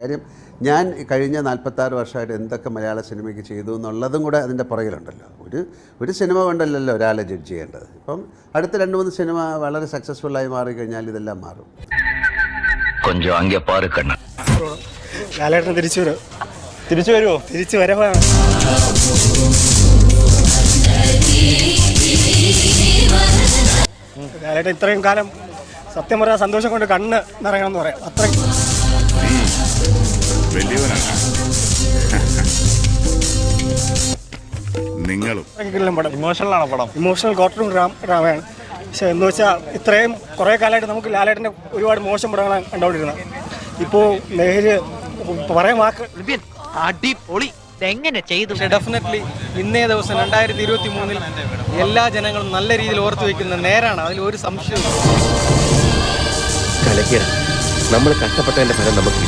കാര്യം ഞാൻ കഴിഞ്ഞ 46 വർഷമായിട്ട് എന്തൊക്കെ മലയാള സിനിമയ്ക്ക് ചെയ്തു എന്നുള്ളതും കൂടെ അതിൻ്റെ പുറകിലുണ്ടല്ലോ. ഒരു സിനിമ കൊണ്ടല്ലല്ലോ ഒരാളെ ജഡ്ജ് ചെയ്യേണ്ടത്. ഇപ്പം അടുത്ത 2-3 സിനിമ വളരെ സക്സസ്ഫുള്ളായി മാറിക്കഴിഞ്ഞാൽ ഇതെല്ലാം മാറും. ലാലേട്ടൻ തിരിച്ചു വരുമോ? തിരിച്ചു വരവാണ്. ലാലേട്ടൻ ഇത്രയും കാലം സത്യം പറയാൻ സന്തോഷം കൊണ്ട് കണ്ണ് നിറയണം എന്ന് പറയാം. അത്രയും ഇമോഷണൽ കോർട്ടും ഡ്രാമയാണ്. പക്ഷെ എന്ന് വെച്ചാൽ ഇത്രയും കുറേ കാലമായിട്ട് നമുക്ക് ലാലേട്ടൻ്റെ ഒരുപാട് മോശം പടങ്ങളാണ് കണ്ടുകൊണ്ടിരുന്നത്. ഇപ്പോൾ നെഹ്ല് പറയാൻ വാക്ക് അടിപൊളി എങ്ങനെ ചെയ്തു. ഡെഫിനറ്റ്ലി ഇന്നേ ദിവസം 2023 എല്ലാ ജനങ്ങളും നല്ല രീതിയിൽ ഓർത്തു വയ്ക്കുന്ന നേരാണ്. അതിൽ ഒരു സംശയവും. നമ്മൾ കഷ്ടപ്പെട്ടതിന്റെ ഫലം നമുക്ക്